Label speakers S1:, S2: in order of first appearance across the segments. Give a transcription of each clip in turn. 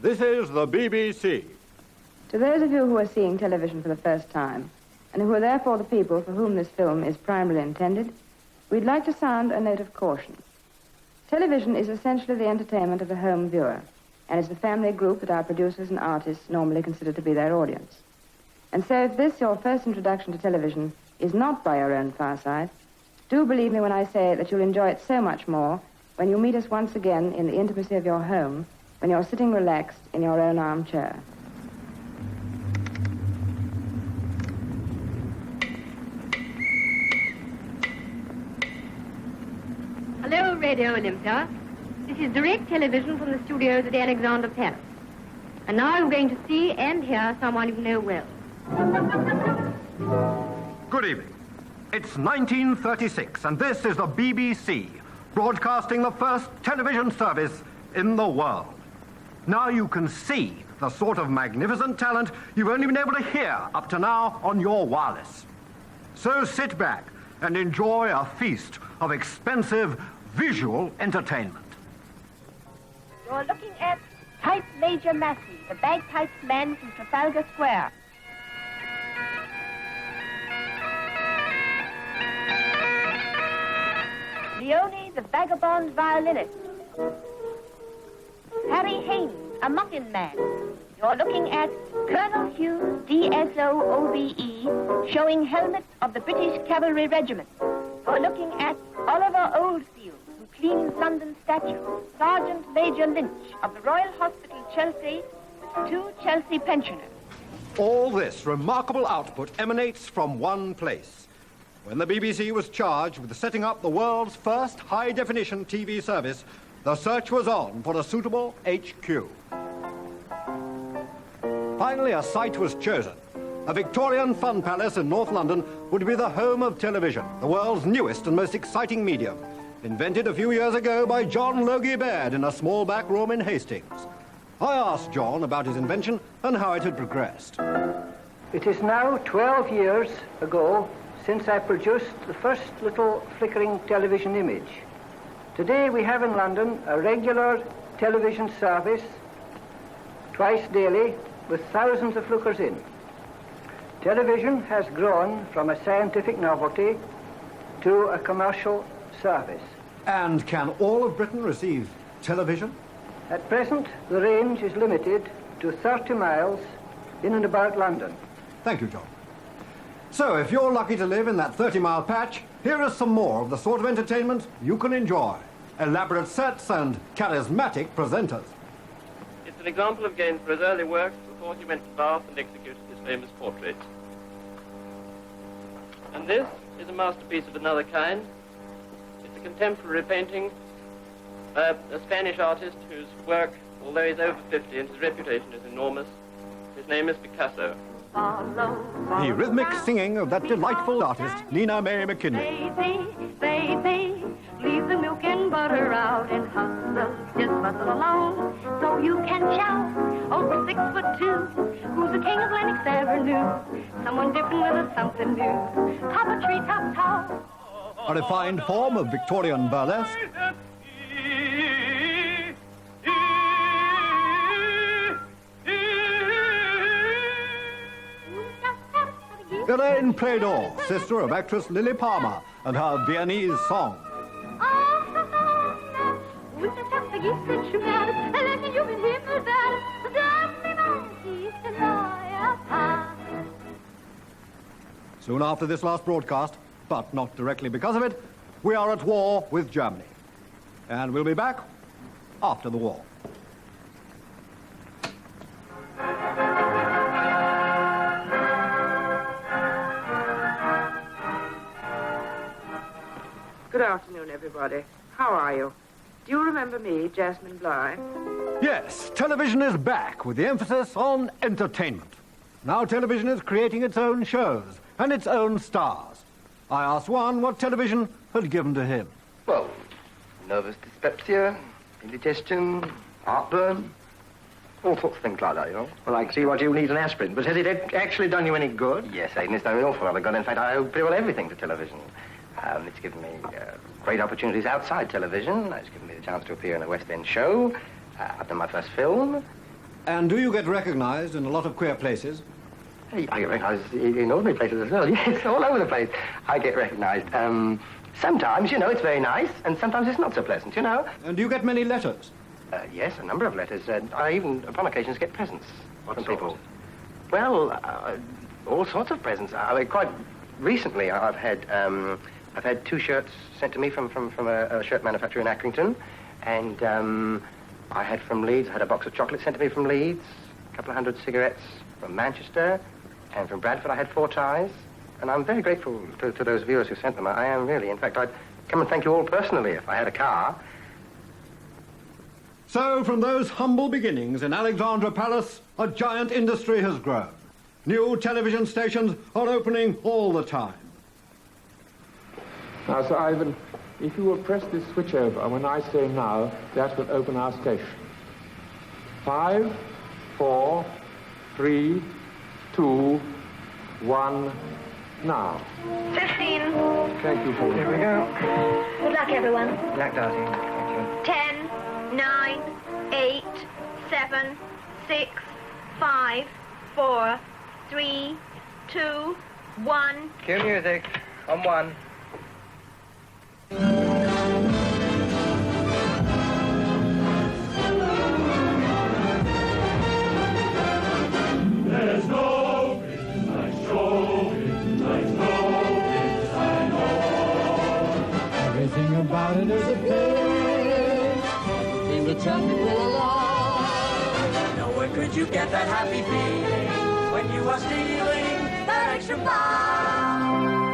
S1: This is the BBC.
S2: To those of you who are seeing television for the first time, and who are therefore the people for whom this film is primarily intended, we'd like to sound a note of caution. Television is essentially the entertainment of the home viewer, and is the family group that our producers and artists normally consider to be their audience. And so if this, your first introduction to television, is not by your own fireside, do believe me when I say that you'll enjoy it so much more when you meet us once again in the intimacy of your home, when you're sitting relaxed in your own armchair.
S3: Hello, Radio Olympia. This is direct television from the studios at Alexander Palace. And now you're going to see and hear someone you know well.
S1: Good evening. It's 1936, and this is the BBC, broadcasting the first television service in the world. Now you can see the sort of magnificent talent you've only been able to hear up to now on your wireless. So sit back and enjoy a feast of expensive visual entertainment.
S3: You're looking at Type Major Massey, the bagpipes man from Trafalgar Square. Leone, the vagabond violinist. Harry Haynes, a muffin man. You're looking at Colonel Hughes, DSO-OBE, showing helmets of the British Cavalry Regiment. You're looking at Oliver Oldfield, who cleans London statues. Sergeant Major Lynch of the Royal Hospital, Chelsea, 2 Chelsea pensioners.
S1: All this remarkable output emanates from one place. When the BBC was charged with setting up the world's first high-definition TV service, the search was on for a suitable HQ. Finally, a site was chosen. A Victorian fun palace in North London would be the home of television, the world's newest and most exciting medium, invented a few years ago by John Logie Baird in a small back room in Hastings. I asked John about his invention and how it had progressed.
S4: It is now 12 years ago since I produced the first little flickering television image. Today we have in London a regular television service twice daily with thousands of lookers in. Television has grown from a scientific novelty to a commercial service.
S1: And can all of Britain receive television?
S4: At present, the range is limited to 30 miles in and about London.
S1: Thank you, John. So, if you're lucky to live in that 30-mile patch, here is some more of the sort of entertainment you can enjoy. Elaborate sets and charismatic presenters.
S5: It's an example of Gainsborough's early works before he went to Bath and executed his famous portraits. And this is a masterpiece of another kind. It's a contemporary painting by a Spanish artist whose work, although he's over 50 and his reputation is enormous, his name is Picasso.
S1: The rhythmic singing of that delightful artist, Nina Mae McKinley.
S3: Baby, baby, leave the milk and butter out and hustle, just bustle along, so you can shout, over 6'2", who's the king of Lenox Avenue? Someone different with a something new, top a tree, top tall.
S1: A refined form of Victorian burlesque. Elaine Predor, sister of actress Lily Palmer, and her Viennese song. Soon after this last broadcast, but not directly because of it, we are at war with Germany. And we'll be back after the war.
S2: Good afternoon, everybody. How are you? Do you remember me, Jasmine Bligh?
S1: Yes, television is back with the emphasis on entertainment. Now television is creating its own shows and its own stars. I asked one what television had given to him.
S6: Well, nervous dyspepsia, indigestion, heartburn, all sorts of things like that, you know.
S7: Well, I can see what you need an aspirin, but has it actually done you any good?
S6: Yes, Aidan, it's done me an awful lot of good. In fact, I owe pretty well everything to television. It's given me great opportunities outside television. It's given me the chance to appear in a West End show. I've done my first film.
S1: And do you get recognized in a lot of queer places?
S6: Hey, I get recognised in ordinary places as well. Yes, all over the place. I get recognised. Sometimes, you know, it's very nice, and sometimes it's not so pleasant, you know.
S1: And do you get many letters?
S6: Yes, a number of letters. I even, upon occasions, get presents from
S1: sort?
S6: people. Well, all sorts of presents. I mean, quite recently, I've had 2 shirts sent to me from a shirt manufacturer in Accrington, and I had from Leeds. I had a box of chocolates sent to me from Leeds, a couple of 100 cigarettes from Manchester, and from Bradford I had 4 ties. And I'm very grateful to those viewers who sent them. I am really. In fact, I'd come and thank you all personally if I had a car.
S1: So, from those humble beginnings in Alexandra Palace, a giant industry has grown. New television stations are opening all the time.
S8: Now, Sir Ivan, if you will press this switch over when I say now, that will open our station. 5, 4, 3, 2, 1, now.
S3: 15.
S8: Thank you, Paul.
S6: Here we go.
S3: Good luck, everyone.
S6: Black Darcy. Thank
S3: 10, 9, 8, 7, 6, 5, 4, 3, 2, 1.
S6: you. Cue music. On 1.
S9: There's no business I show, business I know. Everything about it is a page in the technical along. Nowhere could you get that happy feeling when you are stealing that extra pound.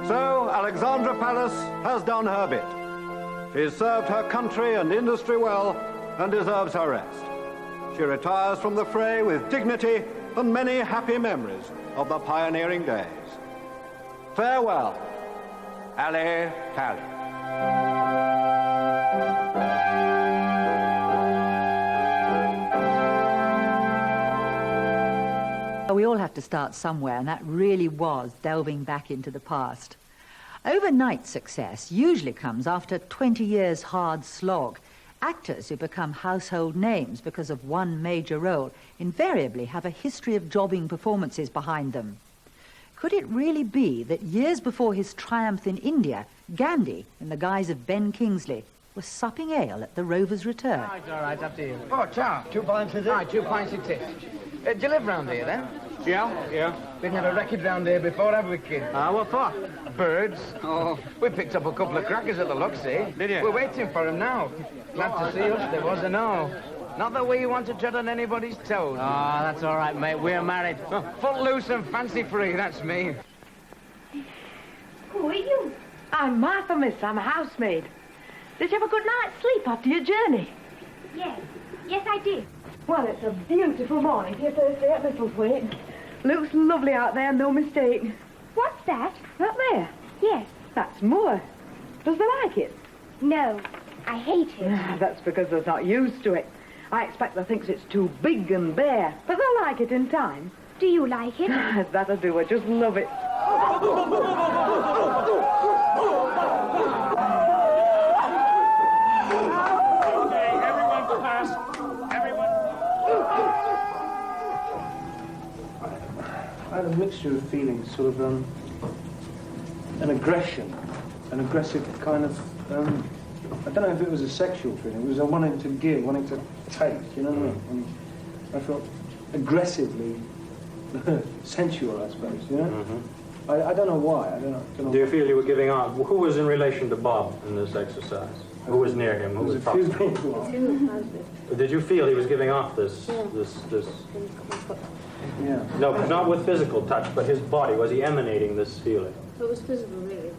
S1: So, Alexandra Palace has done her bit. She's served her country and industry well and deserves her rest. She retires from the fray with dignity and many happy memories of the pioneering days. Farewell, Ali Pally.
S10: We all have to start somewhere, and that really was delving back into the past. Overnight success usually comes after 20 years' hard slog. Actors who become household names because of one major role invariably have a history of jobbing performances behind them. Could it really be that years before his triumph in India, Gandhi, in the guise of Ben Kingsley, was supping ale at the Rover's return?
S11: It's all right, up to you. Oh, Charles. 2 pints of this? Aye, 2 pints of this. Do you live round here, then?
S8: Yeah.
S11: Didn't have a record round here before, have we, kid?
S8: What for?
S11: Birds. Oh. We picked up a couple of crackers at the Lux, eh?
S8: Did you?
S11: We're waiting for him now. Glad to see us, there was a no. Not that we want to tread on anybody's toes.
S8: Oh, that's all right, mate. We're married.
S11: Footloose and fancy-free, that's me.
S3: Who are you?
S12: I'm Martha, miss. I'm a housemaid. Did you have a good night's sleep after your journey?
S3: Yes. Yes, I did.
S12: Well, it's a beautiful morning for your first day at Littlethwaite. Looks lovely out there, no mistake.
S3: What's that?
S12: That there?
S3: Yes.
S12: That's Moore. Does they like it?
S3: No, I hate it.
S12: That's because they're not used to it. I expect they thinks it's too big and bare, but they'll like it in time.
S3: Do you like it?
S12: That I do. I just love it.
S8: Okay, everyone class. Everyone.
S13: I had a mixture of feelings, sort of an aggression, an aggressive kind of, I don't know if it was a sexual feeling, it was a wanting to give, wanting to take, you know what I mean? And I felt aggressively sensual, I suppose, you know? I don't know why, I don't know.
S8: Do you feel you were giving out? Who was in relation to Bob in this exercise? Who was near him? Who was
S13: a few
S8: proximate?
S13: people.
S8: Did you feel he was giving off this?
S13: Yeah.
S8: No, not with physical touch, but his body. Was he emanating this feeling?
S12: It was physical, really.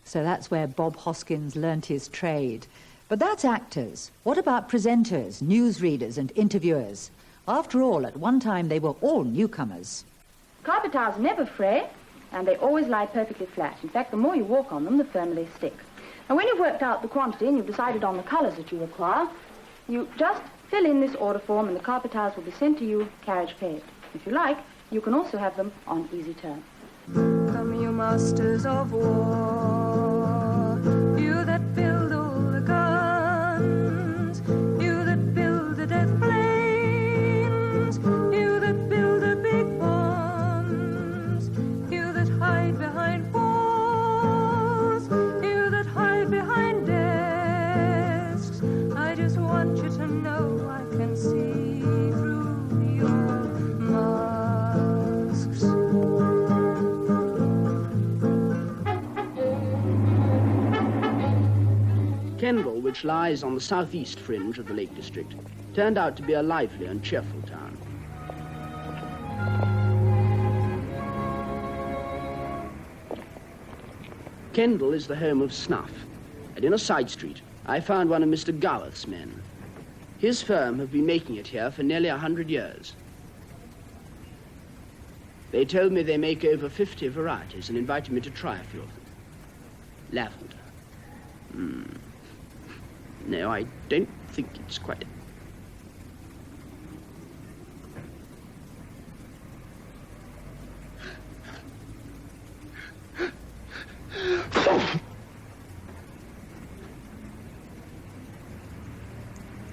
S10: So that's where Bob Hoskins learnt his trade. But that's actors. What about presenters, newsreaders and interviewers? After all, at one time they were all newcomers.
S2: Carpet tiles never fray, and they always lie perfectly flat. In fact, the more you walk on them, the firmer they stick. Now, when you've worked out the quantity and you've decided on the colours that you require, you just fill in this order form and the carpet tiles will be sent to you carriage paid. If you like, you can also have them on easy terms.
S12: Come, you masters of war.
S14: which lies on the southeast fringe of the Lake District, turned out to be a lively and cheerful town. Kendal is the home of snuff, and in a side street I found one of Mr. Gareth's men. His firm have been making it here for nearly 100 years. They told me they make over 50 varieties and invited me to try a few of them. Lavender. No, I don't think it's quite...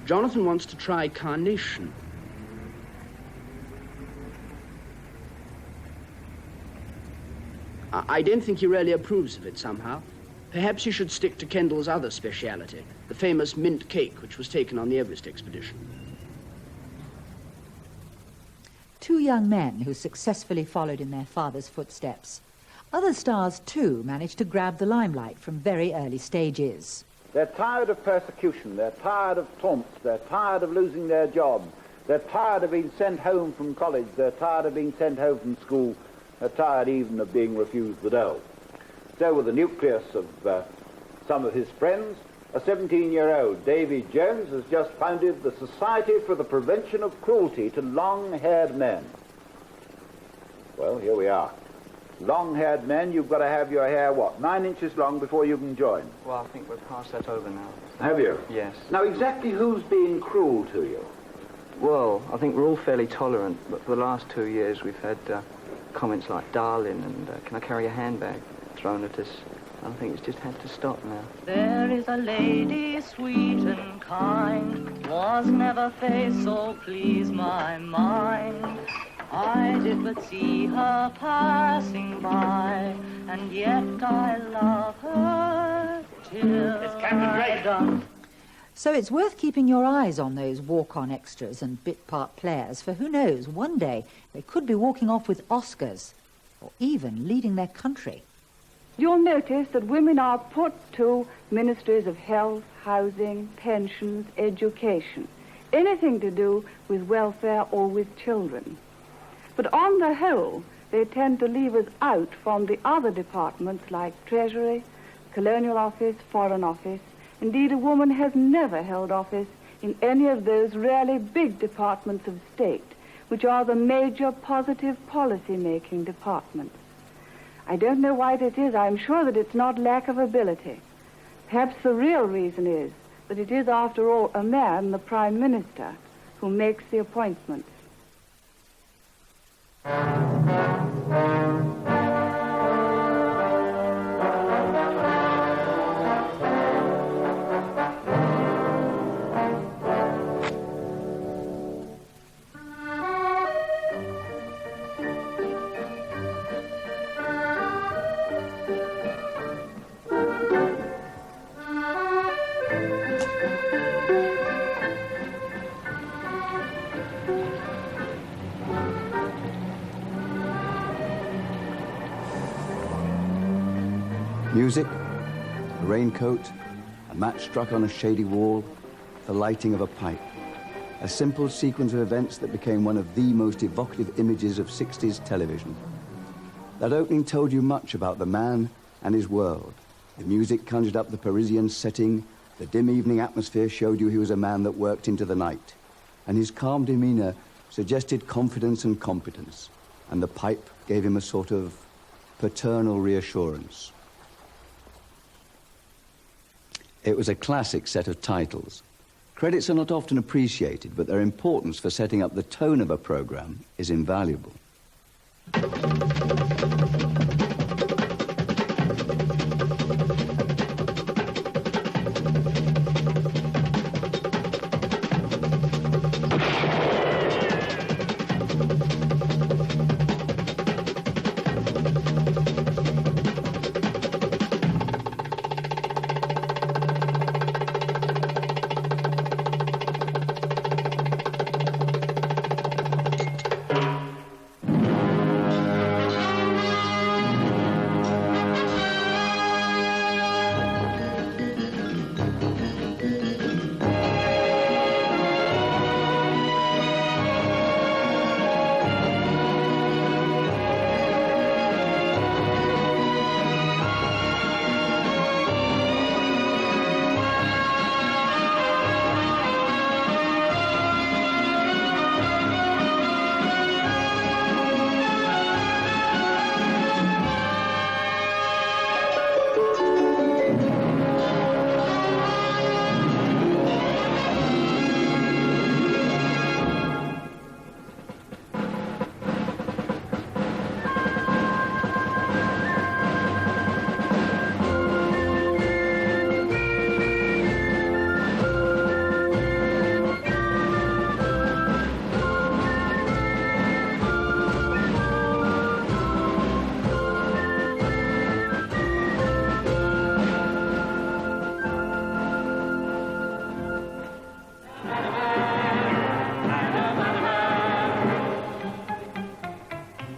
S14: Jonathan wants to try carnation. I don't think he really approves of it somehow. Perhaps he should stick to Kendal's other speciality, the famous mint cake, which was taken on the Everest expedition.
S10: Two young men who successfully followed in their father's footsteps. Other stars, too, managed to grab the limelight from very early stages.
S15: They're tired of persecution, they're tired of taunts, they're tired of losing their jobs, they're tired of being sent home from college, they're tired of being sent home from school, they're tired even of being refused the dole. So with the nucleus of some of his friends, a 17-year-old, Davy Jones, has just founded the Society for the Prevention of Cruelty to Long-Haired Men. Well, here we are. Long-haired men, you've got to have your hair, 9 inches long before you can join?
S11: Well, I think we're past that over now.
S15: Have you?
S11: Yes.
S15: Now, exactly who's being cruel to you?
S11: Well, I think we're all fairly tolerant, but for the last 2 years we've had comments like darling and can I carry a handbag thrown at us. I think it's just had to stop now.
S9: There is a lady sweet and kind, was never face so please my mind. I did but see her passing by, and yet I love her till I die.
S10: So it's worth keeping your eyes on those walk-on extras and bit-part players, for who knows, one day they could be walking off with Oscars, or even leading their country.
S12: You'll notice that women are put to ministries of health, housing, pensions, education, anything to do with welfare or with children. But on the whole, they tend to leave us out from the other departments like Treasury, Colonial Office, Foreign Office. Indeed, a woman has never held office in any of those really big departments of state, which are the major positive policy-making departments. I don't know why that is. I'm sure that it's not lack of ability. Perhaps the real reason is that it is, after all, a man, the Prime Minister, who makes the appointments.
S16: Music, a raincoat, a match struck on a shady wall, the lighting of a pipe. A simple sequence of events that became one of the most evocative images of 60s television. That opening told you much about the man and his world. The music conjured up the Parisian setting, the dim evening atmosphere showed you he was a man that worked into the night, and his calm demeanor suggested confidence and competence, and the pipe gave him a sort of paternal reassurance. It was a classic set of titles. Credits are not often appreciated, but their importance for setting up the tone of a program is invaluable.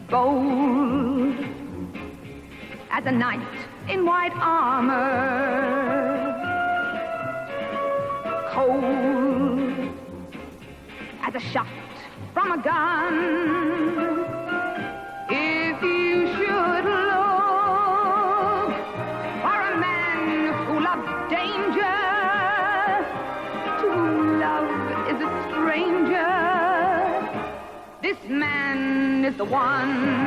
S3: bold as a knight in white armor, cold as a shot from a gun. If you should look for a man who loves danger, to whom love is a stranger, this man is the one.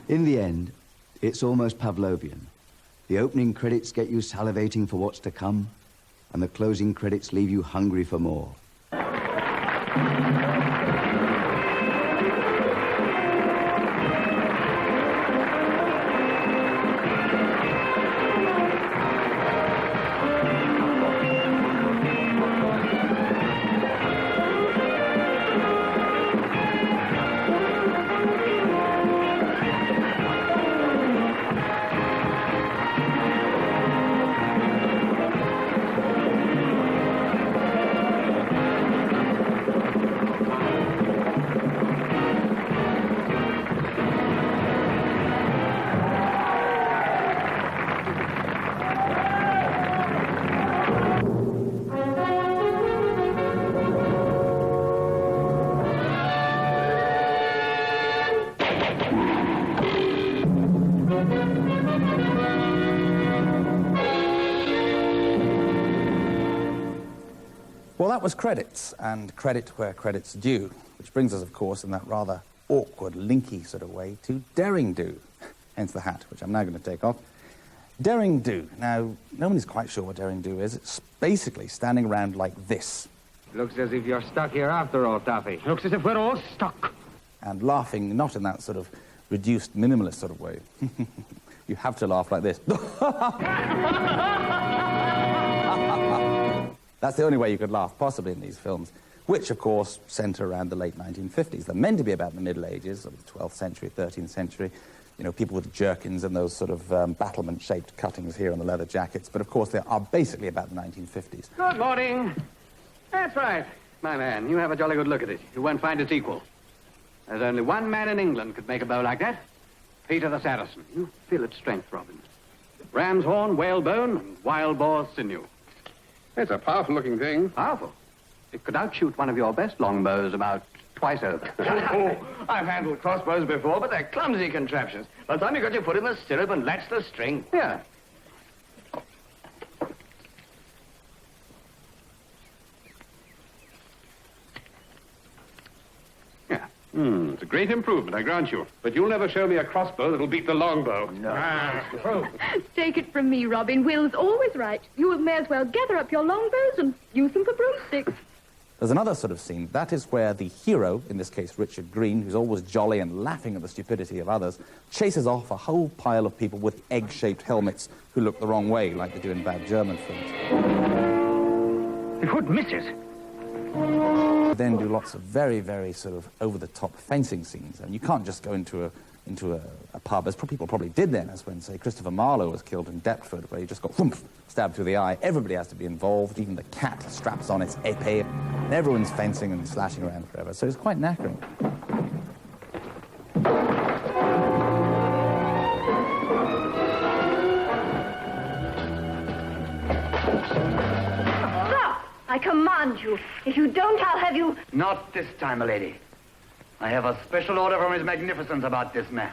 S16: In the end, it's almost Pavlovian. The opening credits get you salivating for what's to come, and the closing credits leave you hungry for more.
S17: Well, that was credits, and credit where credit's due, which brings us, of course, in that rather awkward, linky sort of way, to Daring Do, hence the hat, which I'm now going to take off. Daring Do. Now, no one is quite sure what Daring Do is. It's basically standing around like this.
S18: Looks as if you're stuck here after all, Taffy. Looks as if we're all stuck.
S17: And laughing, not in that sort of reduced, minimalist sort of way. You have to laugh like this. That's the only way you could laugh, possibly, in these films, which, of course, centre around the late 1950s. They're meant to be about the Middle Ages, of the 12th century, 13th century, you know, people with jerkins and those sort of battlement-shaped cuttings here on the leather jackets, but, of course, they are basically about the 1950s.
S18: Good morning. That's right, my man. You have a jolly good look at it. You won't find its equal. There's only one man in England could make a bow like that. Peter the Saracen. You feel its strength, Robin. Ram's horn, whalebone, and wild boar's sinew.
S19: It's a powerful-looking thing.
S18: Powerful. It could outshoot one of your best longbows about twice over.
S7: I've handled crossbows before, but they're clumsy contraptions. By the time you got your foot in the stirrup and latch the string.
S18: Yeah.
S19: Yeah. It's a great improvement, I grant you. But you'll never show me a crossbow that'll beat the longbow. No.
S3: Take it from me, Robin. Will's always right. You may as well gather up your longbows and use them for broomsticks.
S17: There's another sort of scene. That is where the hero, in this case Richard Green, who's always jolly and laughing at the stupidity of others, chases off a whole pile of people with egg-shaped helmets who look the wrong way, like they do in bad German films.
S18: The hood misses.
S17: Then do lots of very, very sort of over-the-top fencing scenes. And you can't just go into a pub, as people probably did then, as when, say, Christopher Marlowe was killed in Deptford, where he just got whoomph, stabbed through the eye. Everybody has to be involved. Even the cat straps on its épée. And everyone's fencing and slashing around forever. So it's quite knackering.
S3: command you. If you don't, I'll have you...
S20: Not this time, milady. I have a special order from His Magnificence about this man.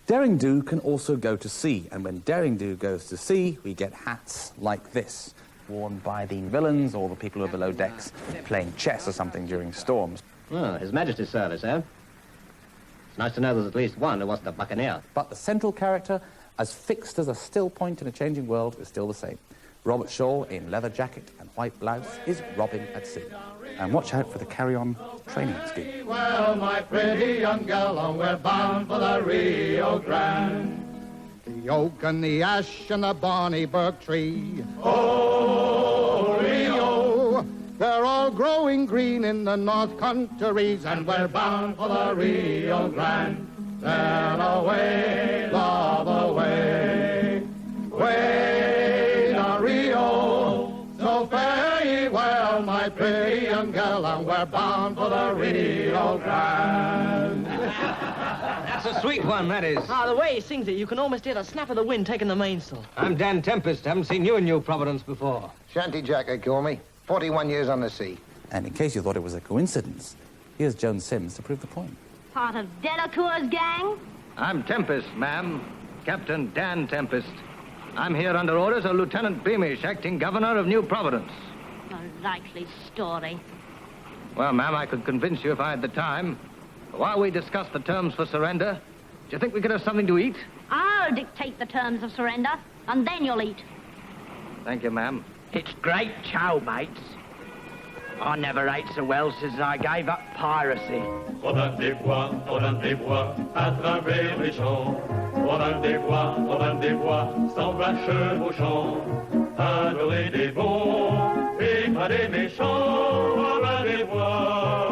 S17: Daring Do can also go to sea, and when Daring Do goes to sea, we get hats like this, worn by the villains or the people who are below decks playing chess or something during storms.
S21: Oh, His Majesty's service, eh? It's nice to know there's at least one who wasn't a buccaneer.
S17: But the central character, as fixed as a still point in a changing world, is still the same. Robert Shaw, in leather jacket and white blouse, is Robin at sea. And watch out for the carry-on training scheme.
S22: Well, my pretty young gal, we're bound for the Rio Grande. The oak and the ash and the bonny birch tree. Oh, Rio! They're all growing green in the north countries, and we're bound for the Rio Grande. Then away, love, away. Way to Rio, so fare ye well, my pretty young gal, and we're bound for the Rio Grande.
S23: That's a sweet one, that is.
S5: Ah, the way he sings it, you can almost hear the snap of the wind taking the mainsail.
S23: I'm Dan Tempest. Haven't seen you in New Providence before.
S24: Shanty Jack, they call me. 41 years on the sea.
S17: And in case you thought it was a coincidence, here's Joan Sims to prove the point.
S3: Part of Delacour's gang?
S23: I'm Tempest, ma'am. Captain Dan Tempest. I'm here under orders of Lieutenant Beamish, acting governor of New Providence.
S3: A likely story.
S23: Well, ma'am, I could convince you if I had the time. While we discuss the terms for surrender, do you think we could have something to eat?
S3: I'll dictate the terms of surrender, and then you'll eat.
S23: Thank you, ma'am.
S25: It's great chow, mates. I never ate so well since I gave up piracy.
S22: Au bain des bois, à travers les champs. Au bain des bois, sans vache au champ. Adorer des bons et pas des méchants. Au bain des bois.